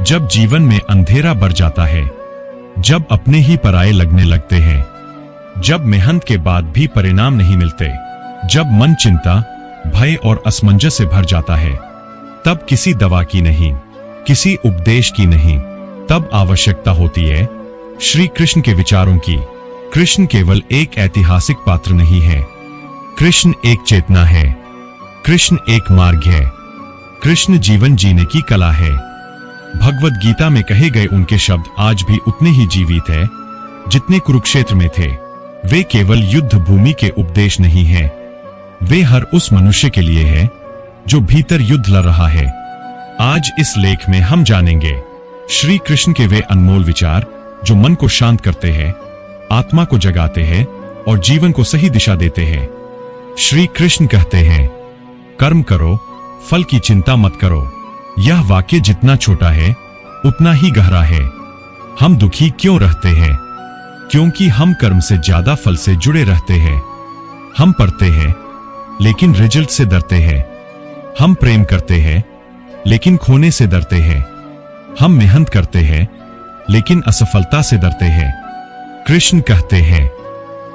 जब जीवन में अंधेरा बढ़ जाता है, जब अपने ही पराये लगने लगते हैं, जब मेहनत के बाद भी परिणाम नहीं मिलते, जब मन चिंता, भय और असमंजस से भर जाता है, तब किसी दवा की नहीं, किसी उपदेश की नहीं, तब आवश्यकता होती है श्री कृष्ण के विचारों की। कृष्ण केवल एक ऐतिहासिक पात्र नहीं है, कृष्ण एक चेतना है, कृष्ण एक मार्ग है, कृष्ण जीवन जीने की कला है। भगवद गीता में कहे गए उनके शब्द आज भी उतने ही जीवित है जितने कुरुक्षेत्र में थे। वे केवल युद्ध भूमि के उपदेश नहीं हैं, वे हर उस मनुष्य के लिए है जो भीतर युद्ध लड़ रहा है। आज इस लेख में हम जानेंगे श्री कृष्ण के वे अनमोल विचार जो मन को शांत करते हैं, आत्मा को जगाते हैं और जीवन को सही दिशा देते हैं। श्री कृष्ण कहते हैं, कर्म करो, फल की चिंता मत करो। यह वाक्य जितना छोटा है उतना ही गहरा है। हम दुखी क्यों रहते हैं? क्योंकि हम कर्म से ज्यादा फल से जुड़े रहते हैं। हम पढ़ते हैं लेकिन रिजल्ट से डरते हैं। हम प्रेम करते हैं लेकिन खोने से डरते हैं। हम मेहनत करते हैं लेकिन असफलता से डरते हैं। कृष्ण कहते हैं,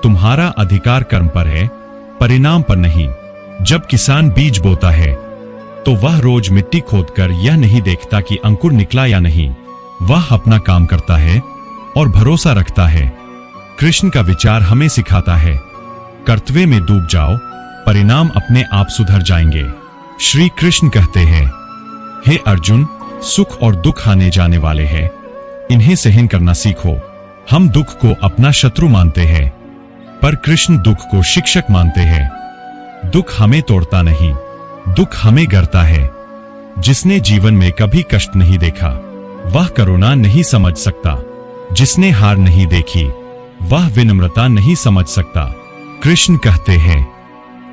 तुम्हारा अधिकार कर्म पर है, परिणाम पर नहीं। जब किसान बीज बोता है तो वह रोज मिट्टी खोदकर यह नहीं देखता कि अंकुर निकला या नहीं। वह अपना काम करता है और भरोसा रखता है। कृष्ण का विचार हमें सिखाता है, कर्तव्य में डूब जाओ, परिणाम अपने आप सुधर जाएंगे। श्री कृष्ण कहते हैं, हे अर्जुन, सुख और दुख आने जाने वाले हैं, इन्हें सहन करना सीखो। हम दुख को अपना शत्रु मानते हैं, पर कृष्ण दुख को शिक्षक मानते हैं। दुख हमें तोड़ता नहीं, दुख हमें गढ़ता है। जिसने जीवन में कभी कष्ट नहीं देखा वह करुणा नहीं समझ सकता। जिसने हार नहीं देखी वह विनम्रता नहीं समझ सकता। कृष्ण कहते हैं,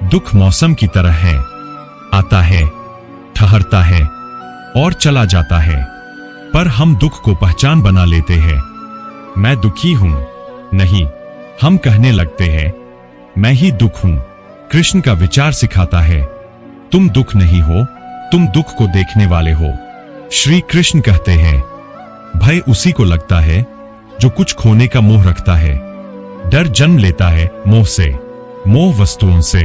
दुख मौसम की तरह है, आता है, ठहरता है और चला जाता है, पर हम दुख को पहचान बना लेते हैं। मैं दुखी हूं, नहीं, हम कहने लगते हैं, मैं ही दुख हूं। कृष्ण का विचार सिखाता है, तुम दुख नहीं हो, तुम दुख को देखने वाले हो। श्री कृष्ण कहते हैं, भय उसी को लगता है जो कुछ खोने का मोह रखता है। डर जन्म लेता है मोह से, मोह वस्तुओं से,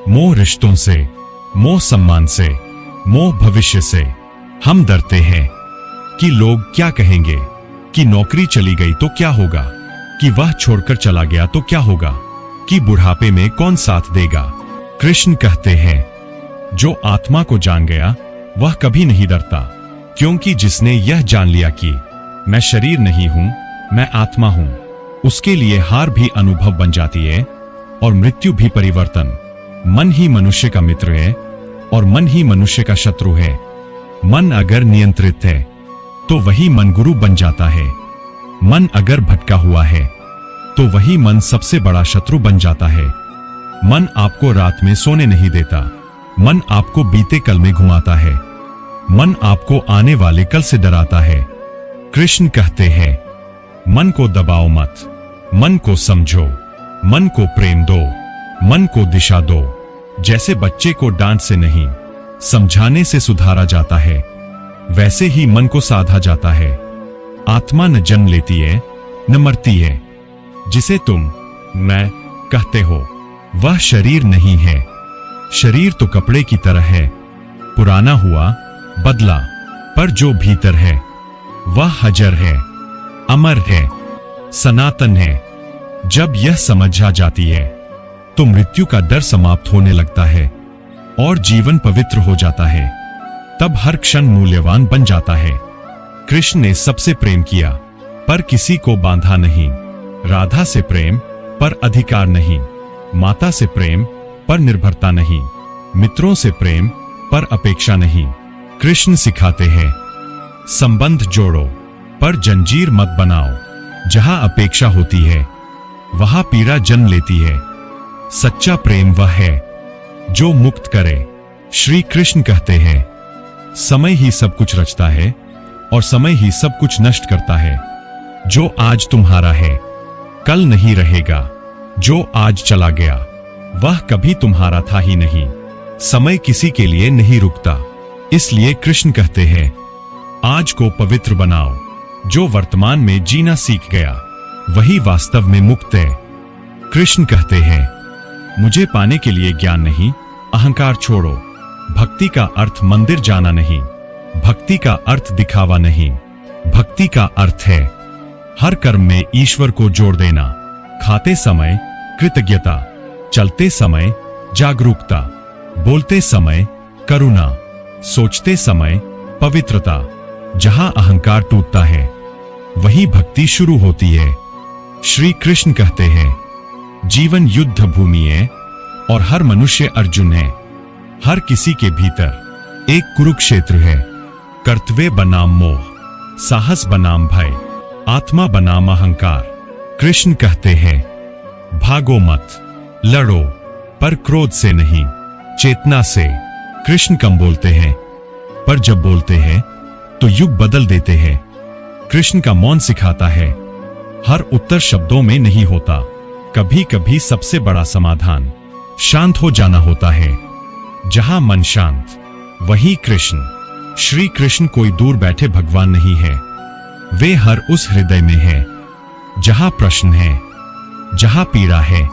मोह रिश्तों से, मोह सम्मान से, मोह भविष्य से। हम डरते हैं कि लोग क्या कहेंगे, कि नौकरी चली गई तो क्या होगा, कि वह छोड़कर चला गया तो क्या होगा, कि बुढ़ापे में कौन साथ देगा। कृष्ण कहते हैं, जो आत्मा को जान गया वह कभी नहीं डरता, क्योंकि जिसने यह जान लिया कि मैं शरीर नहीं हूं, मैं आत्मा हूं, उसके लिए हार भी अनुभव बन जाती है और मृत्यु भी परिवर्तन। मन ही मनुष्य का मित्र है और मन ही मनुष्य का शत्रु है। मन अगर नियंत्रित है तो वही मन गुरु बन जाता है। मन अगर भटका हुआ है तो वही मन सबसे बड़ा शत्रु बन जाता है। मन आपको रात में सोने नहीं देता, मन आपको बीते कल में घुमाता है, मन आपको आने वाले कल से डराता है। कृष्ण कहते हैं, मन को दबाओ मत, मन को समझो, मन को प्रेम दो, मन को दिशा दो। जैसे बच्चे को डांट से नहीं, समझाने से सुधारा जाता है, वैसे ही मन को साधा जाता है। आत्मा न जन्म लेती है न मरती है। जिसे तुम मैं कहते हो वह शरीर नहीं है। शरीर तो कपड़े की तरह है, पुराना हुआ, बदला, पर जो भीतर है वह हजर है, अमर है, सनातन है। जब यह समझ आ जाती है तो मृत्यु का डर समाप्त होने लगता है और जीवन पवित्र हो जाता है। तब हर क्षण मूल्यवान बन जाता है। कृष्ण ने सबसे प्रेम किया पर किसी को बांधा नहीं। राधा से प्रेम पर अधिकार नहीं, माता से प्रेम पर निर्भरता नहीं, मित्रों से प्रेम पर अपेक्षा नहीं। कृष्ण सिखाते हैं, संबंध जोड़ो पर जंजीर मत बनाओ। जहां अपेक्षा होती है वहां पीड़ा जन्म लेती है। सच्चा प्रेम वह है जो मुक्त करे। श्री कृष्ण कहते हैं, समय ही सब कुछ रचता है और समय ही सब कुछ नष्ट करता है। जो आज तुम्हारा है कल नहीं रहेगा, जो आज चला गया वह कभी तुम्हारा था ही नहीं। समय किसी के लिए नहीं रुकता, इसलिए कृष्ण कहते हैं, आज को पवित्र बनाओ। जो वर्तमान में जीना सीख गया वही वास्तव में मुक्त है। कृष्ण कहते हैं, मुझे पाने के लिए ज्ञान नहीं, अहंकार छोड़ो। भक्ति का अर्थ मंदिर जाना नहीं, भक्ति का अर्थ दिखावा नहीं। भक्ति का अर्थ है हर कर्म में ईश्वर को जोड़ देना। खाते समय कृतज्ञता, चलते समय जागरूकता, बोलते समय करुणा, सोचते समय पवित्रता। जहां अहंकार टूटता है वही भक्ति शुरू होती है। श्री कृष्ण कहते हैं, जीवन युद्ध भूमि है और हर मनुष्य अर्जुन है। हर किसी के भीतर एक कुरुक्षेत्र है। कर्तव्य बनाम मोह, साहस बनाम भय, आत्मा बनाम अहंकार। कृष्ण कहते हैं, भागो मत, लड़ो, पर क्रोध से नहीं, चेतना से। कृष्ण कम बोलते हैं, पर जब बोलते हैं तो युग बदल देते हैं। कृष्ण का मौन सिखाता है, हर उत्तर शब्दों में नहीं होता। कभी कभी सबसे बड़ा समाधान शांत हो जाना होता है। जहां मन शांत वही कृष्ण। श्री कृष्ण कोई दूर बैठे भगवान नहीं है, वे हर उस हृदय में है जहां प्रश्न है, जहां पीड़ा है,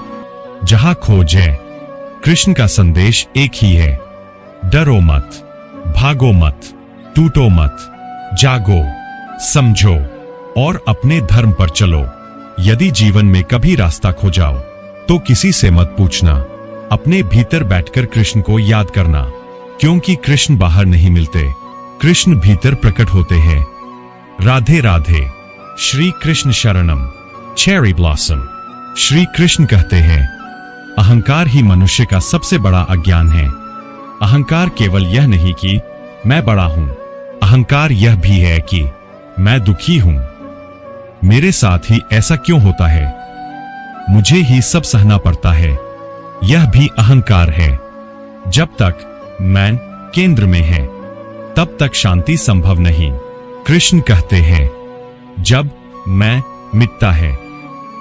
जहां खोज है। कृष्ण का संदेश एक ही है, डरो मत, भागो मत, टूटो मत, जागो, समझो और अपने धर्म पर चलो। यदि जीवन में कभी रास्ता खो जाओ तो किसी से मत पूछना, अपने भीतर बैठकर कृष्ण को याद करना, क्योंकि कृष्ण बाहर नहीं मिलते, कृष्ण भीतर प्रकट होते हैं। राधे राधे। श्री कृष्ण शरणम। Cherry blossom. श्री कृष्ण कहते हैं, अहंकार ही मनुष्य का सबसे बड़ा अज्ञान है। अहंकार केवल यह नहीं कि मैं बड़ा हूं, अहंकार यह भी है कि मैं दुखी हूं। मेरे साथ ही ऐसा क्यों होता है, मुझे ही सब सहना पड़ता है, यह भी अहंकार है। जब तक मैं केंद्र में है तब तक शांति संभव नहीं। कृष्ण कहते हैं, जब मैं मिटता है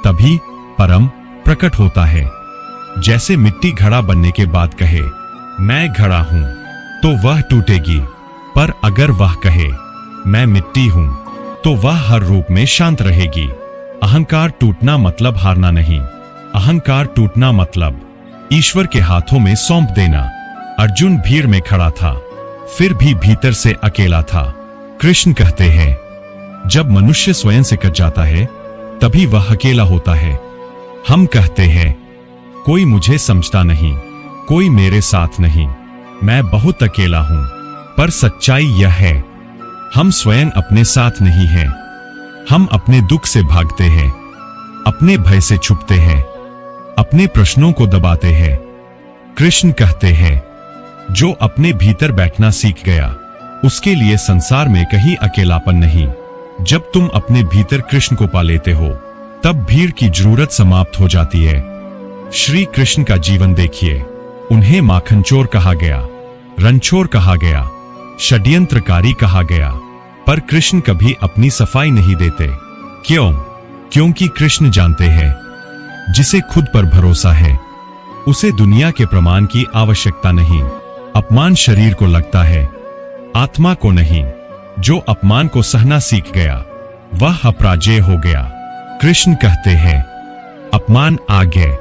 तभी परम प्रकट होता है। जैसे मिट्टी घड़ा बनने के बाद कहे मैं घड़ा हूं तो वह टूटेगी, पर अगर वह कहे मैं मिट्टी हूं तो वह हर रूप में शांत रहेगी। अहंकार टूटना मतलब हारना नहीं, अहंकार टूटना मतलब ईश्वर के हाथों में सौंप देना। अर्जुन भीड़ में खड़ा था, फिर भी भीतर से अकेला था। कृष्ण कहते हैं, जब मनुष्य स्वयं से कट जाता है तभी वह अकेला होता है। हम कहते हैं, कोई मुझे समझता नहीं, कोई मेरे साथ नहीं, मैं बहुत अकेला हूं। पर सच्चाई यह है, हम स्वयं अपने साथ नहीं हैं। हम अपने दुख से भागते हैं, अपने भय से छुपते हैं, अपने प्रश्नों को दबाते हैं। कृष्ण कहते हैं, जो अपने भीतर बैठना सीख गया उसके लिए संसार में कहीं अकेलापन नहीं। जब तुम अपने भीतर कृष्ण को पा लेते हो तब भीड़ की जरूरत समाप्त हो जाती है। श्री कृष्ण का जीवन देखिए, उन्हें माखनचोर कहा गया, रणछोर कहा गया, षड्यंत्रकारी कहा गया, पर कृष्ण कभी अपनी सफाई नहीं देते। क्यों? क्योंकि कृष्ण जानते हैं, जिसे खुद पर भरोसा है उसे दुनिया के प्रमाण की आवश्यकता नहीं। अपमान शरीर को लगता है, आत्मा को नहीं। जो अपमान को सहना सीख गया वह अपराजेय हो गया। कृष्ण कहते हैं, अपमान आग है,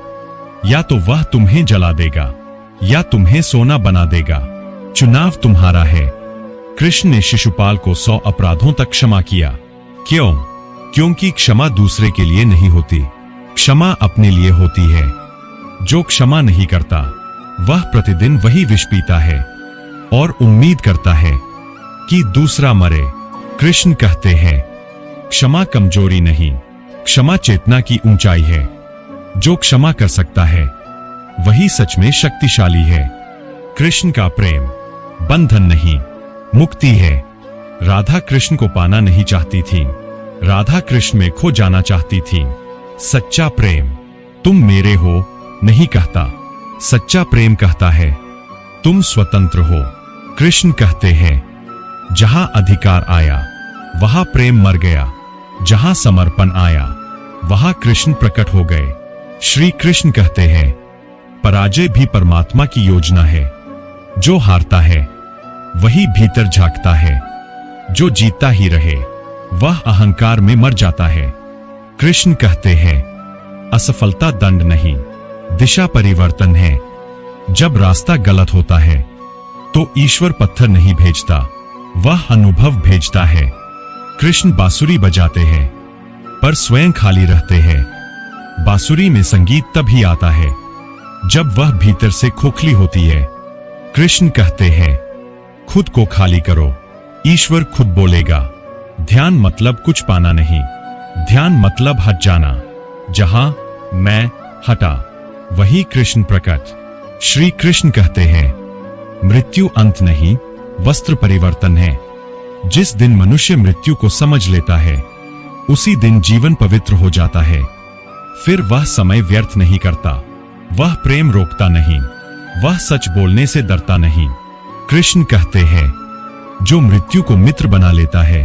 या तो वह तुम्हें जला देगा या तुम्हें सोना बना देगा, चुनाव तुम्हारा है। कृष्ण ने शिशुपाल को 100 अपराधों तक क्षमा किया। क्यों? क्योंकि क्षमा दूसरे के लिए नहीं होती, क्षमा अपने लिए होती है। जो क्षमा नहीं करता वह प्रतिदिन वही विष पीता है और उम्मीद करता है कि दूसरा मरे। कृष्ण कहते हैं, क्षमा कमजोरी नहीं, क्षमा चेतना की ऊंचाई है। जो क्षमा कर सकता है वही सच में शक्तिशाली है। कृष्ण का प्रेम बंधन नहीं, मुक्ति है। राधा कृष्ण को पाना नहीं चाहती थी, राधा कृष्ण में खो जाना चाहती थी। सच्चा प्रेम तुम मेरे हो नहीं कहता, सच्चा प्रेम कहता है तुम स्वतंत्र हो। कृष्ण कहते हैं, जहां अधिकार आया वहां प्रेम मर गया, जहां समर्पण आया वहां कृष्ण प्रकट हो गए। श्री कृष्ण कहते हैं, पराजय भी परमात्मा की योजना है। जो हारता है वही भीतर झांकता है, जो जीतता ही रहे वह अहंकार में मर जाता है। कृष्ण कहते हैं, असफलता दंड नहीं, दिशा परिवर्तन है। जब रास्ता गलत होता है तो ईश्वर पत्थर नहीं भेजता, वह अनुभव भेजता है। कृष्ण बांसुरी बजाते हैं पर स्वयं खाली रहते हैं। बांसुरी में संगीत तभी आता है जब वह भीतर से खोखली होती है। कृष्ण कहते हैं, खुद को खाली करो, ईश्वर खुद बोलेगा। ध्यान मतलब कुछ पाना नहीं, ध्यान मतलब हट जाना। जहां मैं हटा वही कृष्ण प्रकट। श्री कृष्ण कहते हैं, मृत्यु अंत नहीं, वस्त्र परिवर्तन है। जिस दिन मनुष्य मृत्यु को समझ लेता है उसी दिन जीवन पवित्र हो जाता है। फिर वह समय व्यर्थ नहीं करता, वह प्रेम रोकता नहीं, वह सच बोलने से डरता नहीं। कृष्ण कहते हैं, जो मृत्यु को मित्र बना लेता है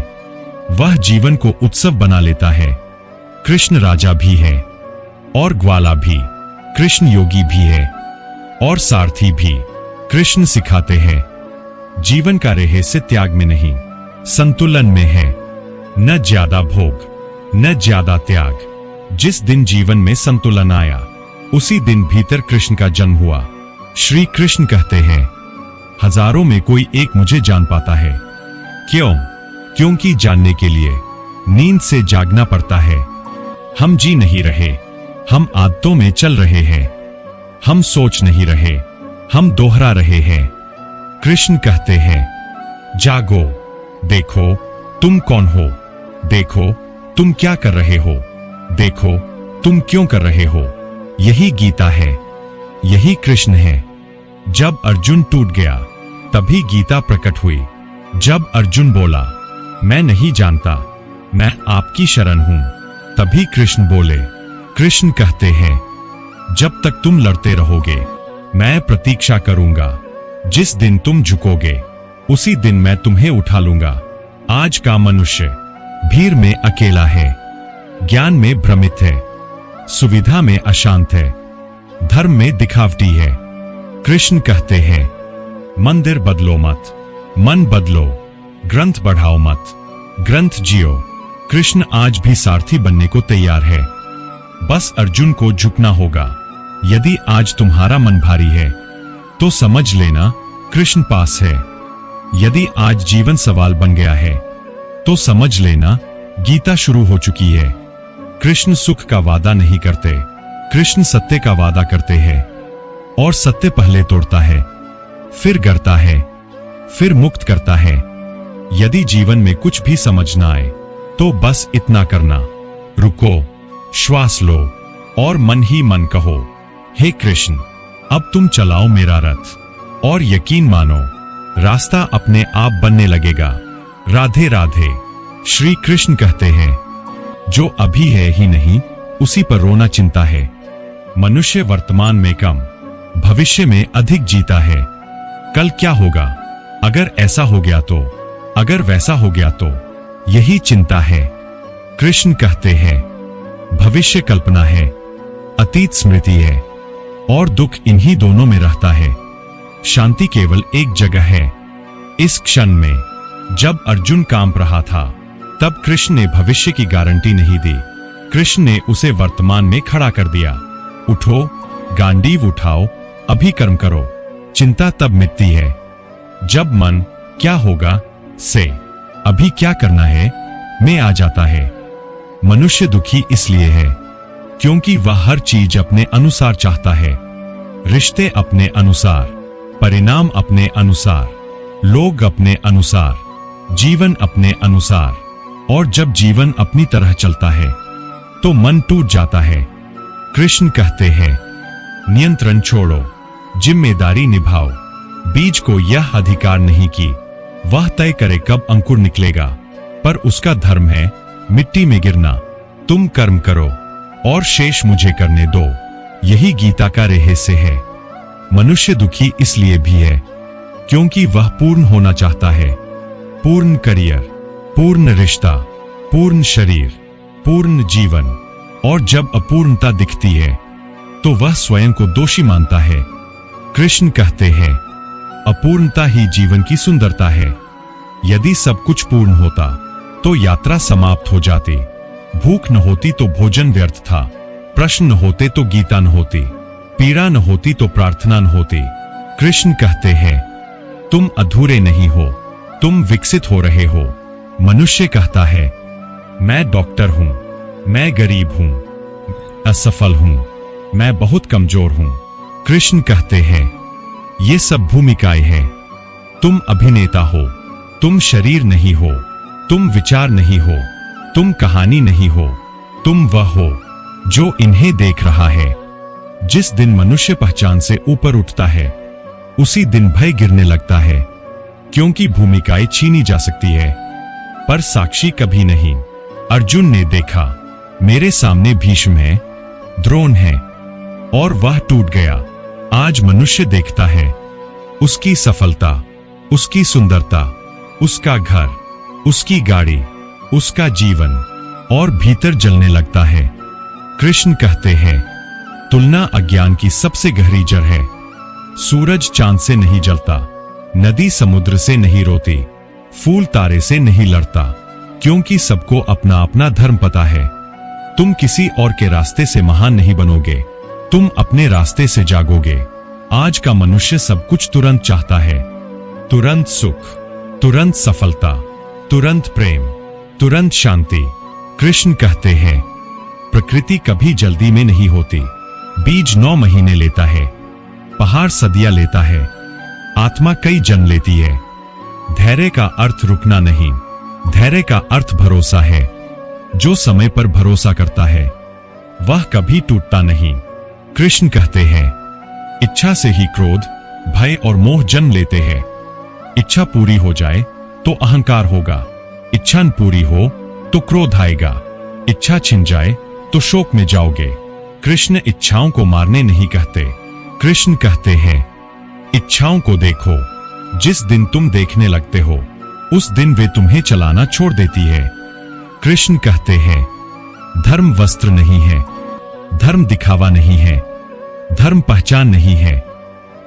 वह जीवन को उत्सव बना लेता है। कृष्ण राजा भी है और ग्वाला भी, कृष्ण योगी भी है और सारथी भी। कृष्ण सिखाते हैं, जीवन का रहस्य त्याग में नहीं, संतुलन में है। न ज्यादा भोग न ज्यादा त्याग। जिस दिन जीवन में संतुलन आया उसी दिन भीतर कृष्ण का जन्म हुआ। श्री कृष्ण कहते हैं, हजारों में कोई एक मुझे जान पाता है। क्यों? क्योंकि जानने के लिए नींद से जागना पड़ता है। हम जी नहीं रहे, हम आदतों में चल रहे हैं। हम सोच नहीं रहे, हम दोहरा रहे हैं। कृष्ण कहते हैं, जागो, देखो तुम कौन हो, देखो तुम क्या कर रहे हो, देखो तुम क्यों कर रहे हो। यही गीता है, यही कृष्ण है। जब अर्जुन टूट गया तभी गीता प्रकट हुई। जब अर्जुन बोला, मैं नहीं जानता, मैं आपकी शरण हूं, तभी कृष्ण बोले। कृष्ण कहते हैं, जब तक तुम लड़ते रहोगे मैं प्रतीक्षा करूंगा। जिस दिन तुम झुकोगे उसी दिन मैं तुम्हें उठा लूंगा। आज का मनुष्य भीड़ में अकेला है, ज्ञान में भ्रमित है, सुविधा में अशांत है, धर्म में दिखावटी है। कृष्ण कहते हैं, मंदिर बदलो मत, मन बदलो, ग्रंथ बढ़ाओ मत, ग्रंथ जियो। कृष्ण आज भी सारथी बनने को तैयार है, बस अर्जुन को झुकना होगा। यदि आज तुम्हारा मन भारी है तो समझ लेना कृष्ण पास है। यदि आज जीवन सवाल बन गया है तो समझ लेना गीता शुरू हो चुकी है। कृष्ण सुख का वादा नहीं करते, कृष्ण सत्य का वादा करते हैं और सत्य पहले तोड़ता है, फिर गढ़ता है, फिर मुक्त करता है। यदि जीवन में कुछ भी समझ ना आए तो बस इतना करना, रुको, श्वास लो और मन ही मन कहो, हे कृष्ण अब तुम चलाओ मेरा रथ। और यकीन मानो रास्ता अपने आप बनने लगेगा। राधे राधे। श्री कृष्ण कहते हैं, जो अभी है ही नहीं उसी पर रोना चिंता है। मनुष्य वर्तमान में कम, भविष्य में अधिक जीता है। कल क्या होगा, अगर ऐसा हो गया तो, अगर वैसा हो गया तो, यही चिंता है। कृष्ण कहते हैं, भविष्य कल्पना है, अतीत स्मृति है और दुख इन्हीं दोनों में रहता है। शांति केवल एक जगह है, इस क्षण में। जब अर्जुन कांप रहा था तब कृष्ण ने भविष्य की गारंटी नहीं दी, कृष्ण ने उसे वर्तमान में खड़ा कर दिया। उठो, गांडीव उठाओ, अभी कर्म करो। चिंता तब मिटती है जब मन क्या होगा से अभी क्या करना है में आ जाता है। मनुष्य दुखी इसलिए है क्योंकि वह हर चीज अपने अनुसार चाहता है। रिश्ते अपने अनुसार, परिणाम अपने अनुसार, लोग अपने अनुसार, जीवन अपने अनुसार। और जब जीवन अपनी तरह चलता है तो मन टूट जाता है। कृष्ण कहते हैं, नियंत्रण छोड़ो, जिम्मेदारी निभाओ। बीज को यह अधिकार नहीं कि वह तय करे कब अंकुर निकलेगा, पर उसका धर्म है मिट्टी में गिरना। तुम कर्म करो और शेष मुझे करने दो, यही गीता का रहस्य है। मनुष्य दुखी इसलिए भी है क्योंकि वह पूर्ण होना चाहता है। पूर्ण करियर, पूर्ण रिश्ता, पूर्ण शरीर, पूर्ण जीवन। और जब अपूर्णता दिखती है तो वह स्वयं को दोषी मानता है। कृष्ण कहते हैं, अपूर्णता ही जीवन की सुंदरता है। यदि सब कुछ पूर्ण होता तो यात्रा समाप्त हो जाती। भूख न होती तो भोजन व्यर्थ था, प्रश्न न होते तो गीता न होती, पीड़ा न होती तो प्रार्थना न होती। कृष्ण कहते हैं, तुम अधूरे नहीं हो, तुम विकसित हो रहे हो। मनुष्य कहता है, मैं डॉक्टर हूं, मैं गरीब हूं, असफल हूं, मैं बहुत कमजोर हूं। कृष्ण कहते हैं, ये सब भूमिकाएं हैं। तुम अभिनेता हो, तुम शरीर नहीं हो, तुम विचार नहीं हो, तुम कहानी नहीं हो, तुम वह हो जो इन्हें देख रहा है। जिस दिन मनुष्य पहचान से ऊपर उठता है, उसी दिन भय गिरने लगता है, क्योंकि भूमिकाएं छीनी जा सकती है पर साक्षी कभी नहीं। अर्जुन ने देखा, मेरे सामने भीष्म है, द्रोण है, और वह टूट गया। आज मनुष्य देखता है, उसकी सफलता, उसकी सुंदरता, उसका घर, उसकी गाड़ी, उसका जीवन, और भीतर जलने लगता है। कृष्ण कहते हैं, तुलना अज्ञान की सबसे गहरी जड़ है। सूरज चांद से नहीं जलता, नदी समुद्र से नहीं रोती, फूल तारे से नहीं लड़ता, क्योंकि सबको अपना अपना धर्म पता है। तुम किसी और के रास्ते से महान नहीं बनोगे, तुम अपने रास्ते से जागोगे। आज का मनुष्य सब कुछ तुरंत चाहता है, तुरंत सुख, तुरंत सफलता, तुरंत प्रेम, तुरंत शांति। कृष्ण कहते हैं, प्रकृति कभी जल्दी में नहीं होती। बीज 9 महीने लेता है, पहाड़ सदियां लेता है, आत्मा कई जन्म लेती है। धैर्य का अर्थ रुकना नहीं, धैर्य का अर्थ भरोसा है। जो समय पर भरोसा करता है वह कभी टूटता नहीं। कृष्ण कहते हैं, इच्छा से ही क्रोध, भय और मोह जन्म लेते हैं। इच्छा पूरी हो जाए तो अहंकार होगा, इच्छा न पूरी हो तो क्रोध आएगा, इच्छा छिन जाए तो शोक में जाओगे। कृष्ण इच्छाओं को मारने नहीं कहते, कृष्ण कहते हैं, इच्छाओं को देखो। जिस दिन तुम देखने लगते हो, उस दिन वे तुम्हें चलाना छोड़ देती है। कृष्ण कहते हैं, धर्म वस्त्र नहीं है, धर्म दिखावा नहीं है, धर्म पहचान नहीं है,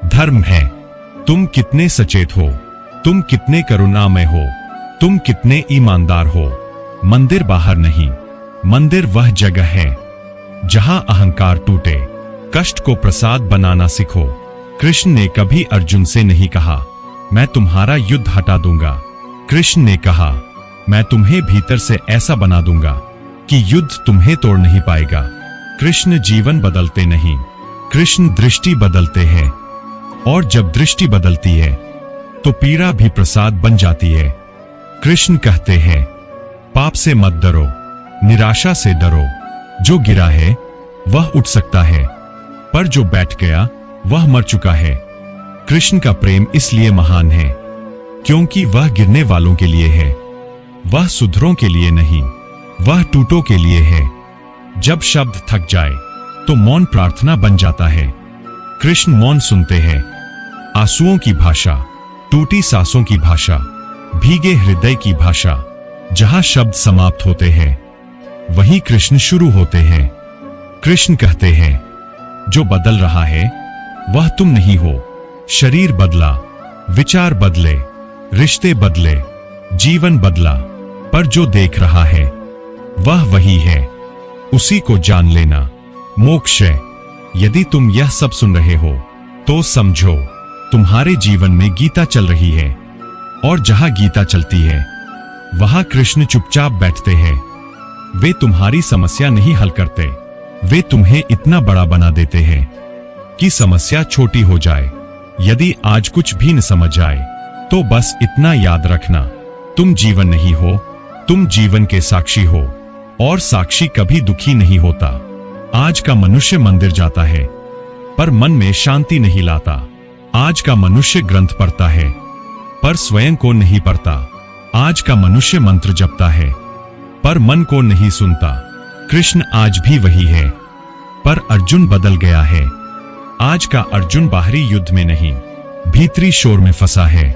धर्म है तुम कितने सचेत हो, तुम कितने करुणामय हो, तुम कितने ईमानदार हो। मंदिर बाहर नहीं, मंदिर वह जगह है जहां अहंकार टूटे। कष्ट को प्रसाद बनाना सीखो। कृष्ण ने कभी अर्जुन से नहीं कहा, मैं तुम्हारा युद्ध हटा दूंगा। कृष्ण ने कहा, मैं तुम्हें भीतर से ऐसा बना दूंगा कि युद्ध तुम्हें तोड़ नहीं पाएगा। कृष्ण जीवन बदलते नहीं, कृष्ण दृष्टि बदलते हैं, और जब दृष्टि बदलती है तो पीड़ा भी प्रसाद बन जाती है। कृष्ण कहते हैं, पाप से मत डरो, निराशा से डरो। जो गिरा है वह उठ सकता है, पर जो बैठ गया वह मर चुका है। कृष्ण का प्रेम इसलिए महान है क्योंकि वह गिरने वालों के लिए है, वह सुधरों के लिए नहीं, वह टूटों के लिए है। जब शब्द थक जाए तो मौन प्रार्थना बन जाता है। कृष्ण मौन सुनते हैं, आंसुओं की भाषा, टूटी सांसों की भाषा, भीगे हृदय की भाषा। जहां शब्द समाप्त होते हैं वहीं कृष्ण शुरू होते हैं। कृष्ण कहते हैं, जो बदल रहा है वह तुम नहीं हो। शरीर बदला, विचार बदले, रिश्ते बदले, जीवन बदला, पर जो देख रहा है वह वही है। उसी को जान लेना मोक्ष है। यदि तुम यह सब सुन रहे हो तो समझो तुम्हारे जीवन में गीता चल रही है, और जहां गीता चलती है वहां कृष्ण चुपचाप बैठते हैं। वे तुम्हारी समस्या नहीं हल करते, वे तुम्हें इतना बड़ा बना देते हैं कि समस्या छोटी हो जाए। यदि आज कुछ भी न समझ आए तो बस इतना याद रखना, तुम जीवन नहीं हो, तुम जीवन के साक्षी हो, और साक्षी कभी दुखी नहीं होता। आज का मनुष्य मंदिर जाता है पर मन में शांति नहीं लाता। आज का मनुष्य ग्रंथ पढ़ता है पर स्वयं को नहीं पढ़ता। आज का मनुष्य मंत्र जपता है पर मन को नहीं सुनता। कृष्ण आज भी वही है, पर अर्जुन बदल गया है। आज का अर्जुन बाहरी युद्ध में नहीं, भीतरी शोर में फंसा है।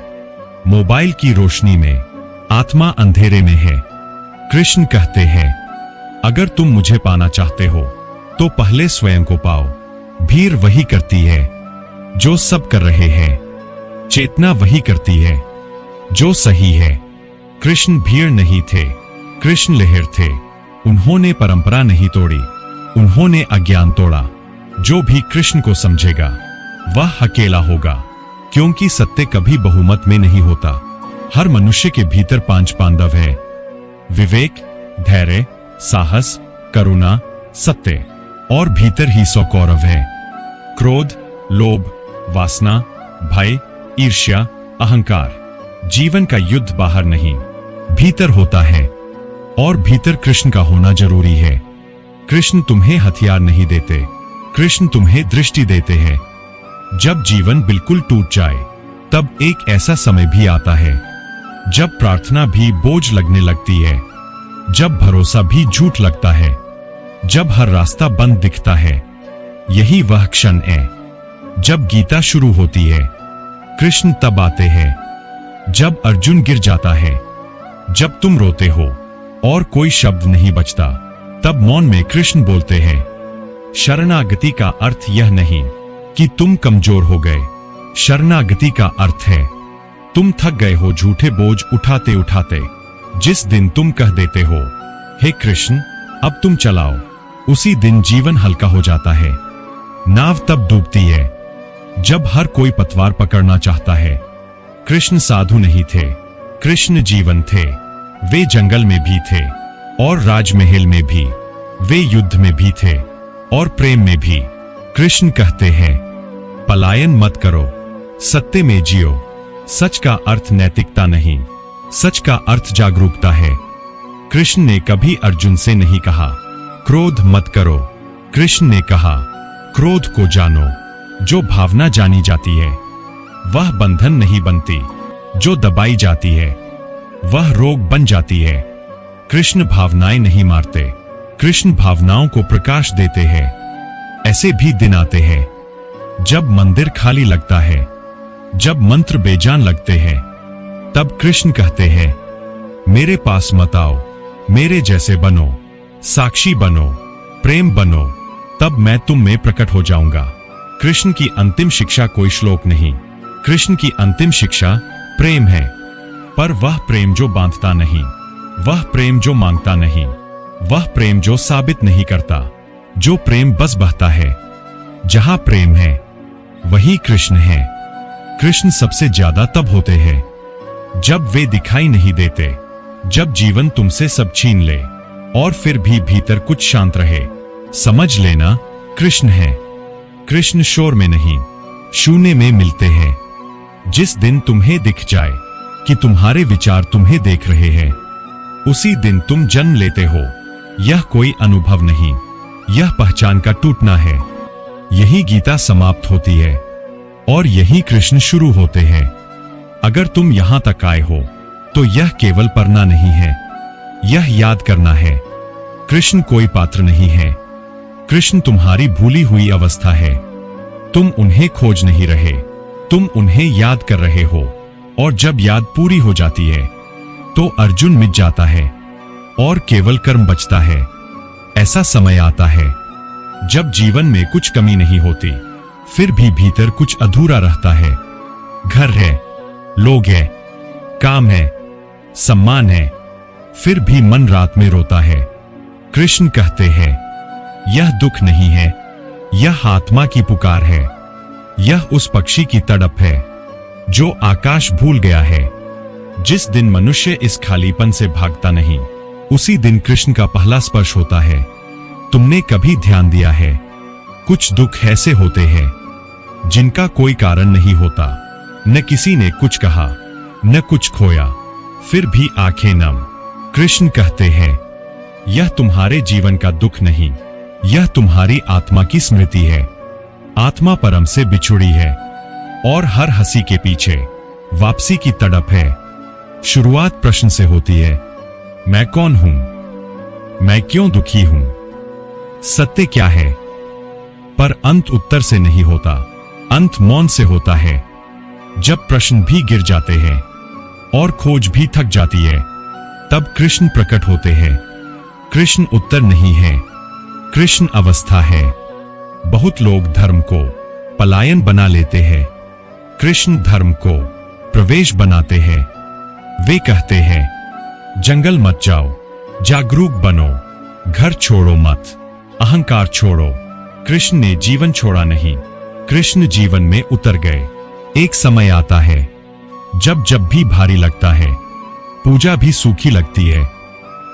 मोबाइल की रोशनी में, आत्मा अंधेरे में है। कृष्ण कहते हैं, अगर तुम मुझे पाना चाहते हो तो पहले स्वयं को पाओ। भीड़ वही करती है जो सब कर रहे हैं, चेतना वही करती है जो सही है। कृष्ण भीड़ नहीं थे, कृष्ण लहर थे। उन्होंने परंपरा नहीं तोड़ी, उन्होंने अज्ञान तोड़ा। जो भी कृष्ण को समझेगा वह अकेला होगा, क्योंकि सत्य कभी बहुमत में नहीं होता। हर मनुष्य के भीतर 5 पांडव है: विवेक, धैर्य, साहस, करुणा, सत्य। और भीतर ही 100 कौरव है: क्रोध, लोभ, वासना, भय, ईर्ष्या, अहंकार। जीवन का युद्ध बाहर नहीं, भीतर होता है। और भीतर कृष्ण का होना जरूरी है। कृष्ण तुम्हें हथियार नहीं देते, कृष्ण तुम्हें दृष्टि देते हैं। जब जीवन बिल्कुल टूट जाए तब एक ऐसा समय भी आता है जब प्रार्थना भी बोझ लगने लगती है, जब भरोसा भी झूठ लगता है, जब हर रास्ता बंद दिखता है। यही वह क्षण है जब गीता शुरू होती है। कृष्ण तब आते हैं जब अर्जुन गिर जाता है, जब तुम रोते हो और कोई शब्द नहीं बचता, तब मौन में कृष्ण बोलते हैं। शरणागति का अर्थ यह नहीं कि तुम कमजोर हो गए, शरणागति का अर्थ है तुम थक गए हो झूठे बोझ उठाते उठाते। जिस दिन तुम कह देते हो, हे कृष्ण अब तुम चलाओ, उसी दिन जीवन हल्का हो जाता है। नाव तब डूबती है जब हर कोई पतवार पकड़ना चाहता है। कृष्ण साधु नहीं थे, कृष्ण जीवन थे। वे जंगल में भी थे और राजमहल में भी, वे युद्ध में भी थे और प्रेम में भी। कृष्ण कहते हैं, पलायन मत करो, सत्य में जियो। सच का अर्थ नैतिकता नहीं, सच का अर्थ जागरूकता है। कृष्ण ने कभी अर्जुन से नहीं कहा, क्रोध मत करो। कृष्ण ने कहा, क्रोध को जानो। जो भावना जानी जाती है वह बंधन नहीं बनती, जो दबाई जाती है वह रोग बन जाती है। कृष्ण भावनाएं नहीं मारते, कृष्ण भावनाओं को प्रकाश देते हैं। ऐसे भी दिन आते हैं जब मंदिर खाली लगता है, जब मंत्र बेजान लगते हैं, तब कृष्ण कहते हैं, मेरे पास मत आओ, मेरे जैसे बनो, साक्षी बनो, प्रेम बनो, तब मैं तुम में प्रकट हो जाऊंगा। कृष्ण की अंतिम शिक्षा कोई श्लोक नहीं, कृष्ण की अंतिम शिक्षा प्रेम है। पर वह प्रेम जो बांधता नहीं, वह प्रेम जो मांगता नहीं, वह प्रेम जो साबित नहीं करता, जो प्रेम बस बहता है। जहां प्रेम है वही कृष्ण है। कृष्ण सबसे ज्यादा तब होते हैं जब वे दिखाई नहीं देते, जब जीवन तुमसे सब छीन ले और फिर भी भीतर कुछ शांत रहे। समझ लेना, कृष्ण है। कृष्ण शोर में नहीं, शून्य में मिलते हैं। जिस दिन तुम्हें दिख जाए कि तुम्हारे विचार तुम्हें देख रहे हैं, उसी दिन तुम जन्म लेते हो। यह कोई अनुभव नहीं, यह पहचान का टूटना है। यही गीता समाप्त होती है और यही कृष्ण शुरू होते हैं। अगर तुम यहां तक आए हो तो यह केवल पढ़ना नहीं है, यह याद करना है। कृष्ण कोई पात्र नहीं है, कृष्ण तुम्हारी भूली हुई अवस्था है। तुम उन्हें खोज नहीं रहे, तुम उन्हें याद कर रहे हो। और जब याद पूरी हो जाती है तो अर्जुन मिट जाता है और केवल कर्म बचता है। ऐसा समय आता है जब जीवन में कुछ कमी नहीं होती, फिर भी भीतर कुछ अधूरा रहता है। घर है, लोग है, काम है, सम्मान है, फिर भी मन रात में रोता है। कृष्ण कहते हैं, यह दुख नहीं है, यह आत्मा की पुकार है। यह उस पक्षी की तड़प है जो आकाश भूल गया है। जिस दिन मनुष्य इस खालीपन से भागता नहीं, उसी दिन कृष्ण का पहला स्पर्श होता है। तुमने कभी ध्यान दिया है, कुछ दुख ऐसे होते हैं जिनका कोई कारण नहीं होता। न किसी ने कुछ कहा, न कुछ खोया, फिर भी आंखें नम। कृष्ण कहते हैं, यह तुम्हारे जीवन का दुख नहीं, यह तुम्हारी आत्मा की स्मृति है। आत्मा परम से बिछुड़ी है और हर हंसी के पीछे वापसी की तड़प है। शुरुआत प्रश्न से होती है, मैं कौन हूं, मैं क्यों दुखी हूं, सत्य क्या है। पर अंत उत्तर से नहीं होता, अंत मौन से होता है। जब प्रश्न भी गिर जाते हैं और खोज भी थक जाती है, तब कृष्ण प्रकट होते हैं। कृष्ण उत्तर नहीं है, कृष्ण अवस्था है। बहुत लोग धर्म को पलायन बना लेते हैं, कृष्ण धर्म को प्रवेश बनाते हैं। वे कहते हैं, जंगल मत जाओ, जागरूक बनो, घर छोड़ो मत, अहंकार छोड़ो। कृष्ण ने जीवन छोड़ा नहीं, कृष्ण जीवन में उतर गए। एक समय आता है जब जब भी भारी लगता है, पूजा भी सूखी लगती है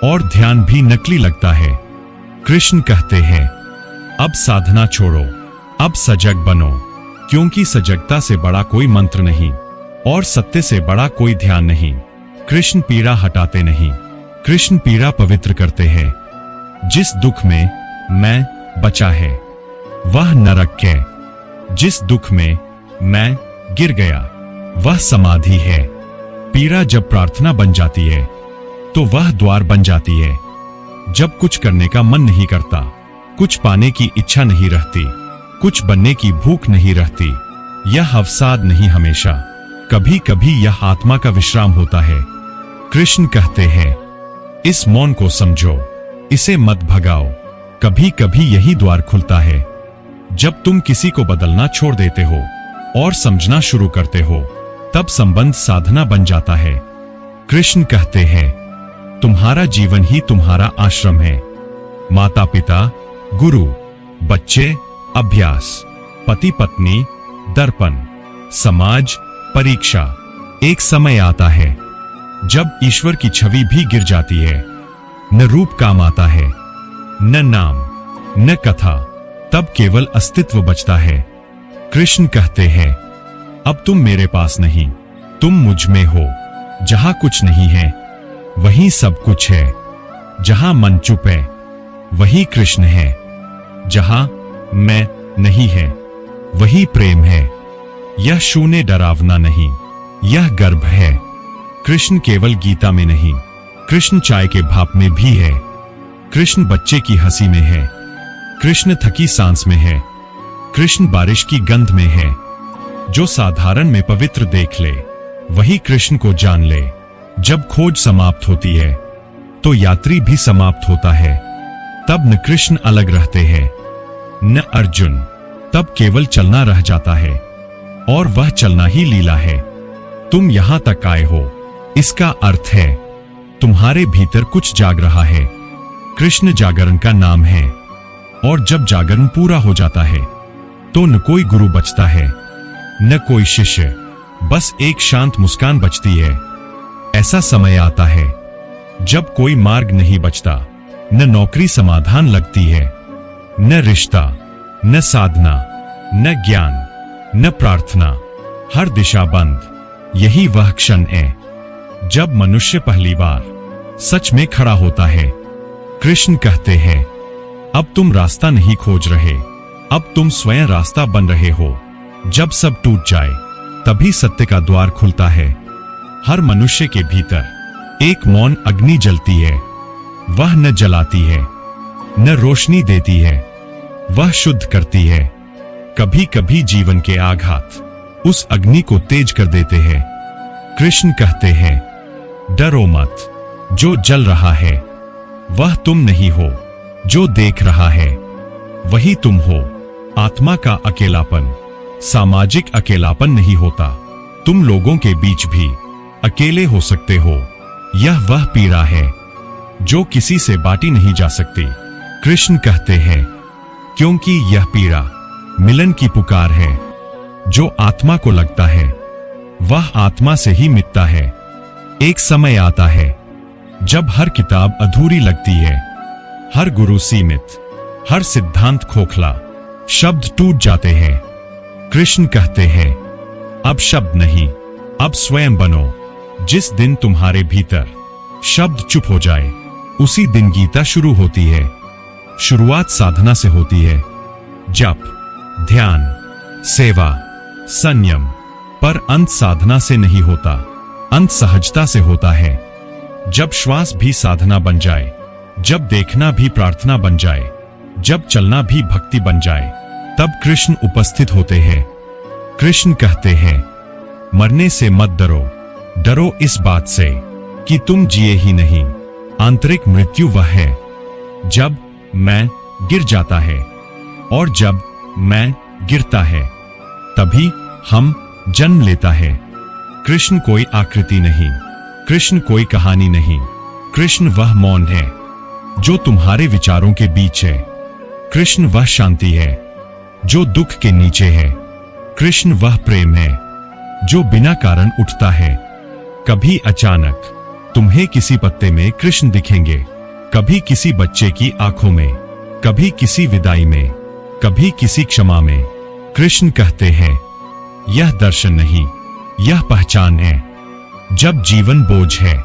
और ध्यान भी नकली लगता है, कृष्ण कहते हैं अब साधना छोड़ो, अब सजग बनो, क्योंकि सजगता से बड़ा कोई मंत्र नहीं और सत्य से बड़ा कोई ध्यान नहीं। कृष्ण पीड़ा हटाते नहीं, कृष्ण पीड़ा पवित्र करते हैं। जिस दुख में मैं बचा है वह नरक है, जिस दुख में मैं गिर गया वह समाधि है। पीड़ा जब प्रार्थना बन जाती है तो वह द्वार बन जाती है। जब कुछ करने का मन नहीं करता, कुछ पाने की इच्छा नहीं रहती, कुछ बनने की भूख नहीं रहती, यह अवसाद नहीं, हमेशा कभी कभी यह आत्मा का विश्राम होता है। कृष्ण कहते हैं इस मौन को समझो, इसे मत भगाओ, कभी कभी यही द्वार खुलता है जब तुम किसी को बदलना छोड़ देते हो और समझना शुरू करते हो, तब संबंध साधना बन जाता है। कृष्ण कहते हैं तुम्हारा जीवन ही तुम्हारा आश्रम है। माता पिता, गुरु, बच्चे, अभ्यास, पति पत्नी, दर्पण, समाज, परीक्षा। एक समय आता है जब ईश्वर की छवि भी गिर जाती है, न रूप काम आता है, न नाम, न कथा, तब केवल अस्तित्व बचता है। कृष्ण कहते हैं अब तुम मेरे पास नहीं, तुम मुझ में हो। जहां कुछ नहीं है वहीं सब कुछ है, जहां मन चुप है वही कृष्ण है, जहां मैं नहीं है वही प्रेम है। यह शून्य डरावना नहीं, यह गर्भ है। कृष्ण केवल गीता में नहीं, कृष्ण चाय के भाप में भी है, कृष्ण बच्चे की हंसी में है, कृष्ण थकी सांस में है, कृष्ण बारिश की गंध में है। जो साधारण में पवित्र देख ले वही कृष्ण को जान ले। जब खोज समाप्त होती है तो यात्री भी समाप्त होता है। तब न कृष्ण अलग रहते हैं न अर्जुन, तब केवल चलना रह जाता है और वह चलना ही लीला है। तुम यहां तक आए हो, इसका अर्थ है तुम्हारे भीतर कुछ जाग रहा है। कृष्ण जागरण का नाम है और जब जागरण पूरा हो जाता है तो न कोई गुरु बचता है न कोई शिष्य, बस एक शांत मुस्कान बचती है। ऐसा समय आता है जब कोई मार्ग नहीं बचता, न नौकरी समाधान लगती है, न रिश्ता, न साधना, न ज्ञान, न प्रार्थना, हर दिशा बंद। यही वह क्षण है जब मनुष्य पहली बार सच में खड़ा होता है। कृष्ण कहते हैं अब तुम रास्ता नहीं खोज रहे, अब तुम स्वयं रास्ता बन रहे हो। जब सब टूट जाए तभी सत्य का द्वार खुलता है। हर मनुष्य के भीतर एक मौन अग्नि जलती है, वह न जलाती है न रोशनी देती है, वह शुद्ध करती है। कभी कभी जीवन के आघात उस अग्नि को तेज कर देते हैं। कृष्ण कहते हैं डरो मत, जो जल रहा है वह तुम नहीं हो, जो देख रहा है वही तुम हो। आत्मा का अकेलापन सामाजिक अकेलापन नहीं होता, तुम लोगों के बीच भी अकेले हो सकते हो। यह वह पीड़ा है जो किसी से बांटी नहीं जा सकती। कृष्ण कहते हैं क्योंकि यह पीड़ा मिलन की पुकार है। जो आत्मा को लगता है वह आत्मा से ही मिटता है। एक समय आता है जब हर किताब अधूरी लगती है, हर गुरु सीमित, हर सिद्धांत खोखला, शब्द टूट जाते हैं। कृष्ण कहते हैं अब शब्द नहीं, अब स्वयं बनो। जिस दिन तुम्हारे भीतर शब्द चुप हो जाए उसी दिन गीता शुरू होती है। शुरुआत साधना से होती है, जप, ध्यान, सेवा, संयम, पर अंत साधना से नहीं होता, अंत सहजता से होता है। जब श्वास भी साधना बन जाए, जब देखना भी प्रार्थना बन जाए, जब चलना भी भक्ति बन जाए, तब कृष्ण उपस्थित होते हैं। कृष्ण कहते हैं मरने से मत डरो, डरो इस बात से कि तुम जिए ही नहीं। आंतरिक मृत्यु वह है जब मैं गिर जाता है, और जब मैं गिरता है तभी हम जन्म लेता है। कृष्ण कोई आकृति नहीं, कृष्ण कोई कहानी नहीं, कृष्ण वह मौन है जो तुम्हारे विचारों के बीच है। कृष्ण वह शांति है जो दुख के नीचे है। कृष्ण वह प्रेम है जो बिना कारण उठता है। कभी अचानक तुम्हें किसी पत्ते में कृष्ण दिखेंगे, कभी किसी बच्चे की आंखों में, कभी किसी विदाई में, कभी किसी क्षमा में। कृष्ण कहते हैं, यह दर्शन नहीं, यह पहचान है। जब जीवन बोझ है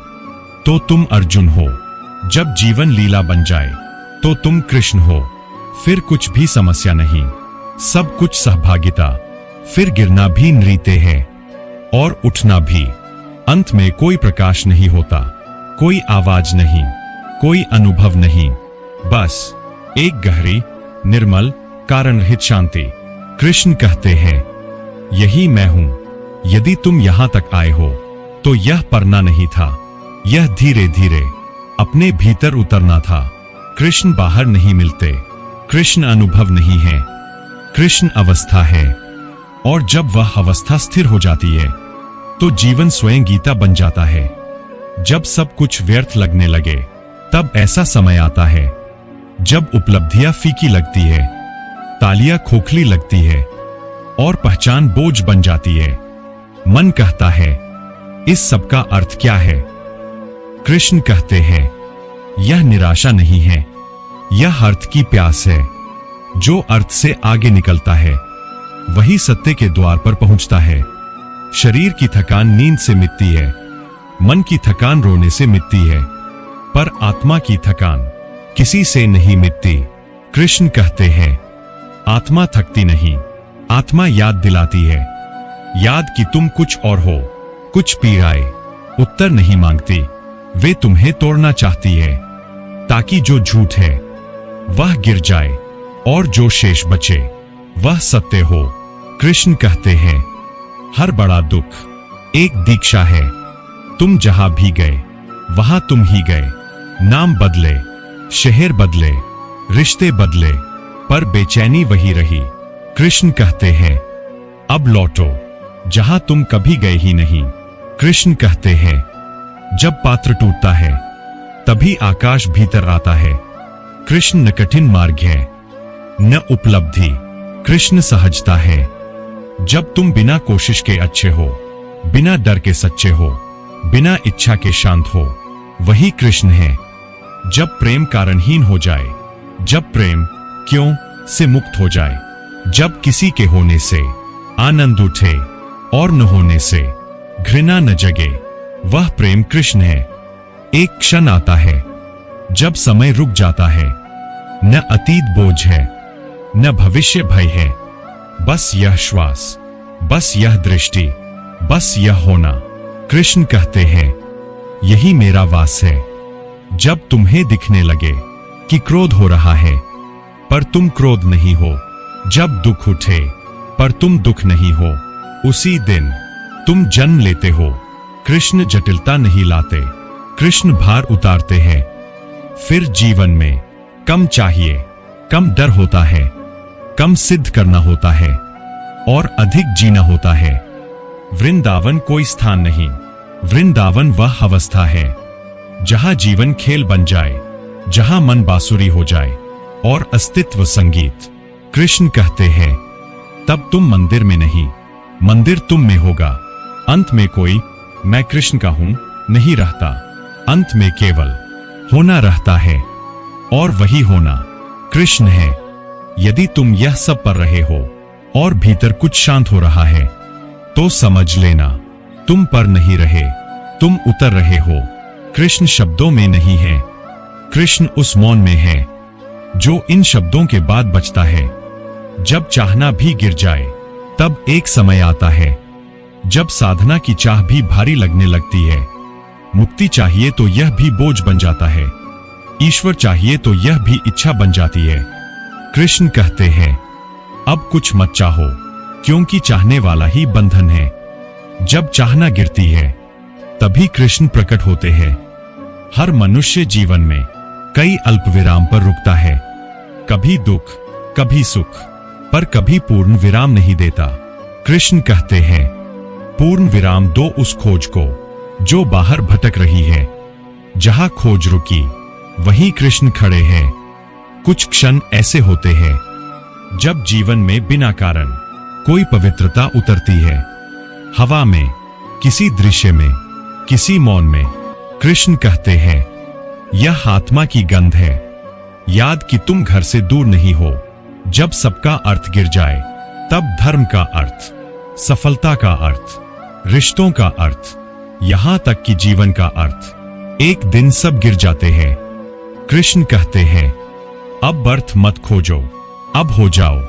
तो तुम अर्जुन हो, जब जीवन लीला बन जाए तो तुम कृष्ण हो। फिर कुछ भी समस्या नहीं, सब कुछ सहभागिता। फिर गिरना भी नृत्य है और उठना भी। अंत में कोई प्रकाश नहीं होता, कोई आवाज नहीं, कोई अनुभव नहीं, बस एक गहरी, निर्मल, कारण रहित शांति। कृष्ण कहते हैं, यही मैं हूं। यदि तुम यहां तक आए हो तो यह पढ़ना नहीं था, यह धीरे धीरे अपने भीतर उतरना था। कृष्ण बाहर नहीं मिलते, कृष्ण अनुभव नहीं है, कृष्ण अवस्था है। और जब वह अवस्था स्थिर हो जाती है तो जीवन स्वयं गीता बन जाता है। जब सब कुछ व्यर्थ लगने लगे तब ऐसा समय आता है जब उपलब्धियां फीकी लगती है, तालियां खोखली लगती है और पहचान बोझ बन जाती है। मन कहता है, इस सब का अर्थ क्या है? कृष्ण कहते हैं, यह निराशा नहीं है, यह अर्थ की प्यास है। जो अर्थ से आगे निकलता है वही सत्य के द्वार पर पहुंचता है। शरीर की थकान नींद से मिटती है, मन की थकान रोने से मिटती है, पर आत्मा की थकान किसी से नहीं मिटती। कृष्ण कहते हैं, आत्मा थकती नहीं, आत्मा याद दिलाती है। याद कि तुम कुछ और हो, कुछ पीड़ाए। उत्तर नहीं मांगती, वे तुम्हें तोड़ना चाहती है ताकि जो झूठ है वह गिर जाए और जो शेष बचे वह सत्य हो। कृष्ण कहते हैं, हर बड़ा दुख एक दीक्षा है। तुम जहां भी गए वहां तुम ही गए। नाम बदले, शहर बदले, रिश्ते बदले, पर बेचैनी वही रही। कृष्ण कहते हैं, अब लौटो जहां तुम कभी गए ही नहीं। कृष्ण कहते हैं, जब पात्र टूटता है तभी आकाश भीतर आता है। कृष्ण न कठिन मार्ग है न उपलब्धि, कृष्ण सहजता है। जब तुम बिना कोशिश के अच्छे हो, बिना डर के सच्चे हो, बिना इच्छा के शांत हो, वही कृष्ण है। जब प्रेम कारणहीन हो जाए, जब प्रेम क्यों से मुक्त हो जाए, जब किसी के होने से आनंद उठे और न होने से घृणा न जगे, वह प्रेम कृष्ण है। एक क्षण आता है जब समय रुक जाता है, न अतीत बोझ है न भविष्य भय है, बस यह श्वास, बस यह दृष्टि, बस यह होना। कृष्ण कहते हैं, यही मेरा वास है। जब तुम्हें दिखने लगे कि क्रोध हो रहा है पर तुम क्रोध नहीं हो, जब दुख उठे पर तुम दुख नहीं हो, उसी दिन तुम जन्म लेते हो। कृष्ण जटिलता नहीं लाते, कृष्ण भार उतारते हैं। फिर जीवन में कम चाहिए, कम डर होता है, कम सिद्ध करना होता है और अधिक जीना होता है। वृंदावन कोई स्थान नहीं, वृंदावन वह अवस्था है जहां जीवन खेल बन जाए, जहां मन बांसुरी हो जाए और अस्तित्व संगीत। कृष्ण कहते हैं, तब तुम मंदिर में नहीं, मंदिर तुम में होगा। अंत में कोई मैं कृष्ण का हूं नहीं रहता, अंत में केवल होना रहता है और वही होना कृष्ण है। यदि तुम यह सब पर रहे हो और भीतर कुछ शांत हो रहा है तो समझ लेना तुम पर नहीं रहे, तुम उतर रहे हो। कृष्ण शब्दों में नहीं है, कृष्ण उस मौन में है जो इन शब्दों के बाद बचता है। जब चाहना भी गिर जाए तब एक समय आता है जब साधना की चाह भी भारी लगने लगती है। मुक्ति चाहिए तो यह भी बोझ बन जाता है, ईश्वर चाहिए तो यह भी इच्छा बन जाती है। कृष्ण कहते हैं, अब कुछ मत चाहो क्योंकि चाहने वाला ही बंधन है। जब चाहना गिरती है तभी कृष्ण प्रकट होते हैं। हर मनुष्य जीवन में कई अल्प विराम पर रुकता है, कभी दुख कभी सुख, पर कभी पूर्ण विराम नहीं देता। कृष्ण कहते हैं, पूर्ण विराम दो उस खोज को जो बाहर भटक रही है। जहां खोज रुकी वहीं कृष्ण खड़े हैं। कुछ क्षण ऐसे होते हैं जब जीवन में बिना कारण कोई पवित्रता उतरती है। हवा में, किसी दृश्य में, किसी मौन में कृष्ण कहते हैं, यह आत्मा की गंध है। याद कि तुम घर से दूर नहीं हो। जब सबका अर्थ गिर जाए तब धर्म का अर्थ, सफलता का अर्थ, रिश्तों का अर्थ, यहां तक कि जीवन का अर्थ एक दिन सब गिर जाते हैं। कृष्ण कहते हैं, अब अर्थ मत खोजो, अब हो जाओ,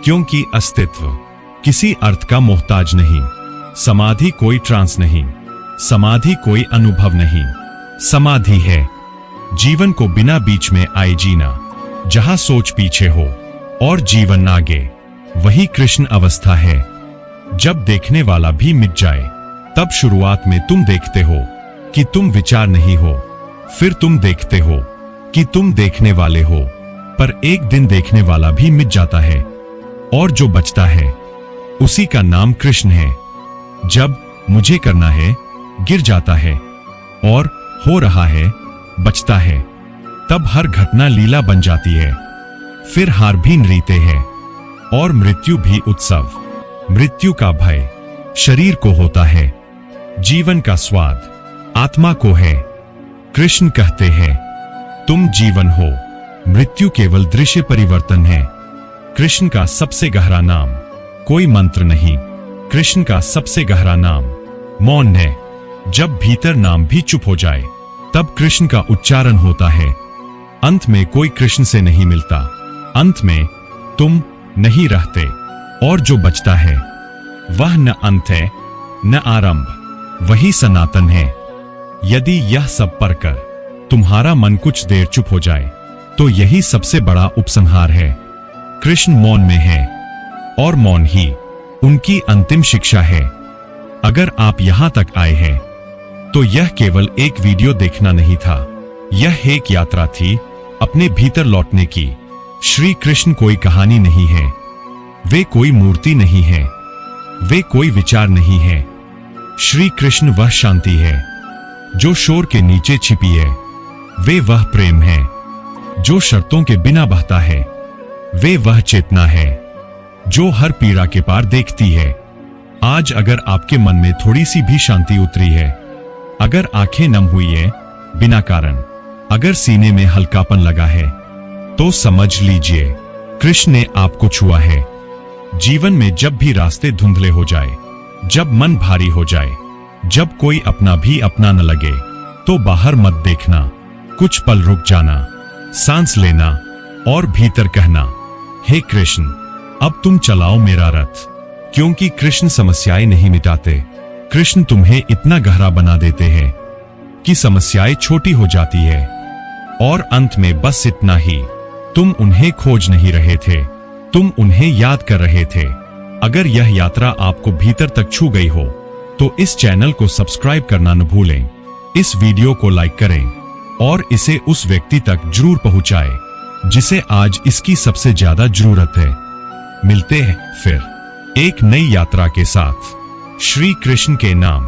क्योंकि अस्तित्व किसी अर्थ का मोहताज नहीं। समाधि कोई ट्रांस नहीं, समाधि कोई अनुभव नहीं। समाधि है जीवन को बिना बीच में आए जीना, जहां सोच पीछे हो और जीवन आगे। वही कृष्ण अवस्था है। जब देखने वाला भी मिट जाए तब शुरुआत में तुम देखते हो कि तुम विचार नहीं हो, फिर तुम देखते हो कि तुम देखने वाले हो, पर एक दिन देखने वाला भी मिट जाता है और जो बचता है उसी का नाम कृष्ण है। जब मुझे करना है गिर जाता है और हो रहा है बचता है, तब हर घटना लीला बन जाती है। फिर हार भी नृत्य है और मृत्यु भी उत्सव। मृत्यु का भय शरीर को होता है, जीवन का स्वाद आत्मा को है। कृष्ण कहते हैं, तुम जीवन हो, मृत्यु केवल दृश्य परिवर्तन है। कृष्ण का सबसे गहरा नाम कोई मंत्र नहीं, कृष्ण का सबसे गहरा नाम मौन है। जब भीतर नाम भी चुप हो जाए तब कृष्ण का उच्चारण होता है। अंत में कोई कृष्ण से नहीं मिलता, अंत में तुम नहीं रहते और जो बचता है वह न अंत है न आरंभ, वही सनातन है। यदि यह सब पढ़कर तुम्हारा मन कुछ देर चुप हो जाए तो यही सबसे बड़ा उपसंहार है। कृष्ण मौन में है और मौन ही उनकी अंतिम शिक्षा है। अगर आप यहां तक आए हैं तो यह केवल एक वीडियो देखना नहीं था, यह एक यात्रा थी अपने भीतर लौटने की। श्री कृष्ण कोई कहानी नहीं है, वे कोई मूर्ति नहीं है, वे कोई विचार नहीं है। श्री कृष्ण वह शांति है जो शोर के नीचे छिपी है, वे वह प्रेम है जो शर्तों के बिना बहता है, वे वह चेतना है जो हर पीड़ा के पार देखती है। आज अगर आपके मन में थोड़ी सी भी शांति उतरी है, अगर आंखें नम हुई है बिना कारण, अगर सीने में हल्कापन लगा है, तो समझ लीजिए कृष्ण ने आपको छुआ है। जीवन में जब भी रास्ते धुंधले हो जाए, जब मन भारी हो जाए, जब कोई अपना भी अपना न लगे, तो बाहर मत देखना, कुछ पल रुक जाना, सांस लेना और भीतर कहना, हे कृष्ण अब तुम चलाओ मेरा रथ। क्योंकि कृष्ण समस्याएं नहीं मिटाते, कृष्ण तुम्हें इतना गहरा बना देते हैं कि समस्याएं छोटी हो जाती है और अंत में बस इतना ही, तुम उन्हें खोज नहीं रहे थे, तुम उन्हें याद कर रहे थे। अगर यह यात्रा आपको भीतर तक छू गई हो तो इस चैनल को सब्सक्राइब करना न भूलें, इस वीडियो को लाइक करें और इसे उस व्यक्ति तक जरूर पहुंचाएं जिसे आज इसकी सबसे ज्यादा जरूरत है। मिलते हैं फिर एक नई यात्रा के साथ। श्री कृष्ण के नाम।